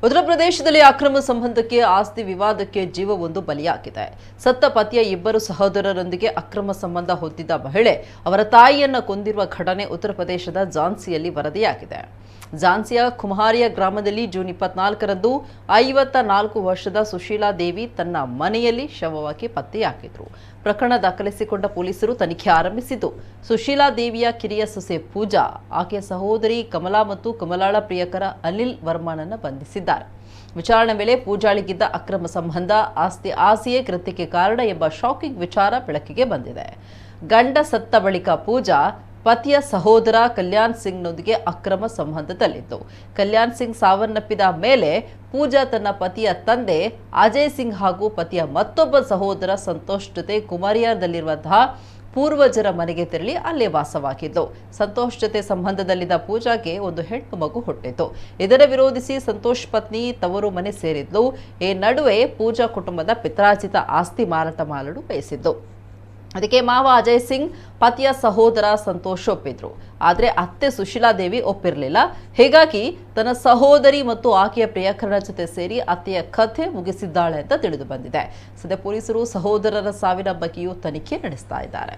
ಉತ್ತರ ಪ್ರದೇಶದಲ್ಲಿ ಅಕ್ರಮ ಸಂಬಂಧಕ್ಕೆ ಆಸ್ತಿ ವಿವಾದಕ್ಕೆ ಜೀವವೊಂದು ಬಲಿಯಾಗಿದೆ. ಸತ್ತ ಪತಿಯ ಇಬ್ಬರು ಸಹೋದರರೊಂದಿಗೆ ಅಕ್ರಮ ಸಂಬಂಧ ಹೊಂದಿದ್ದ ಮಹಿಳೆ ಅವರ ತಾಯಿಯನ್ನ ಕೊಂದಿರುವ ಘಟನೆ ಉತ್ತರ ಪ್ರದೇಶದ ಝಾನ್ಸಿಯಲ್ಲಿ ವರದಿಯಾಗಿದೆ. ಝಾನ್ಸಿಯ ಕುಮ್ಹಾರಿಯಾ ಗ್ರಾಮದಲ್ಲಿ ಜೂನ್ 24ರಂದು 54 ವರ್ಷದ ಸುಶೀಲಾ ದೇವಿ ತನ್ನ ಮನೆಯಲ್ಲಿ ಶವವಾಗಿ ಪತ್ತೆಯಾಗಿದ್ರು. ಪ್ರಕರಣ ದಾಖಲಿಸಿಕೊಂಡ ಪೊಲೀಸರು ತನಿಖೆ ಆರಂಭಿಸಿದ್ದು, ಸುಶೀಲಾ ದೇವಿಯ ಕಿರಿಯ ಸೊಸೆ ಪೂಜಾ, ಆಕೆಯ ಸಹೋದರಿ ಕಮಲಾ ಮತ್ತು ಕಮಲಾಳ ಪ್ರಿಯಕರ ಅನಿಲ್ ವರ್ಮನನ್ನ ಬಂಧಿಸಿದ್ದಾರೆ. ವಿಚಾರಣೆ ವೇಳೆ ಪೂಜಾಳಿಗಿದ್ದ ಅಕ್ರಮ ಸಂಬಂಧ, ಆಸ್ತಿ ಆಸೆಯೇ ಕೃತ್ಯಕ್ಕೆ ಕಾರಣ ಎಂಬ ಶಾಕಿಂಗ್ ವಿಚಾರ ಬೆಳಕಿಗೆ ಬಂದಿದೆ. ಗಂಡ ಸತ್ತ ಬಳಿಕ ಪೂಜಾ ಪತಿಯ ಸಹೋದರ ಕಲ್ಯಾಣ್ ಸಿಂಗ್ನೊಂದಿಗೆ ಅಕ್ರಮ ಸಂಬಂಧದಲ್ಲಿದ್ದು, ಕಲ್ಯಾಣ್ ಸಿಂಗ್ ಸಾವನ್ನಪ್ಪಿದ ಮೇಲೆ ಪೂಜಾ ತನ್ನ ಪತಿಯ ತಂದೆ ಅಜಯ್ ಸಿಂಗ್ ಹಾಗೂ ಪತಿಯ ಮತ್ತೊಬ್ಬ ಸಹೋದರ ಸಂತೋಷ್ ಜೊತೆ ಕುಮಾರಿಯಾದಲ್ಲಿರುವಂತಹ ಪೂರ್ವಜರ ಮನೆಗೆ ತೆರಳಿ ಅಲ್ಲೇ ವಾಸವಾಗಿದ್ದು, ಸಂತೋಷ್ ಜೊತೆ ಸಂಬಂಧದಲ್ಲಿದ್ದ ಪೂಜಾಗೆ ಒಂದು ಹೆಣ್ಣು ಮಗು ಹುಟ್ಟಿತು. ಇದರ ವಿರೋಧಿಸಿ ಸಂತೋಷ್ ಪತ್ನಿ ತವರು ಮನೆ ಸೇರಿದ್ಲು. ಈ ನಡುವೆ ಪೂಜಾ ಕುಟುಂಬದ ಪಿತ್ರಾರ್ಜಿತ ಆಸ್ತಿ ಮಾರಾಟ ಮಾಡಲು ಬಯಸಿದ್ದು, ಅದಕ್ಕೆ ಮಾವ ಅಜಯ್ ಸಿಂಗ್ ಪತಿಯ ಸಹೋದರ ಸಂತೋಷ್ ಒಪ್ಪಿದ್ರು. ಆದರೆ ಅತ್ತೆ ಸುಶೀಲಾ ದೇವಿ ಒಪ್ಪಿರಲಿಲ್ಲ. ಹೀಗಾಗಿ ತನ್ನ ಸಹೋದರಿ ಮತ್ತು ಆಕೆಯ ಪ್ರಿಯಕರನ ಜೊತೆ ಸೇರಿ ಅತ್ತೆಯ ಕಥೆ ಮುಗಿಸಿದ್ದಾಳೆ ಅಂತ ತಿಳಿದು ಬಂದಿದೆ. ಸದ್ಯ ಪೊಲೀಸರು ಸಹೋದರರ ಸಾವಿನ ಬಗ್ಗೆಯೂ ತನಿಖೆ ನಡೆಸ್ತಾ ಇದ್ದಾರೆ.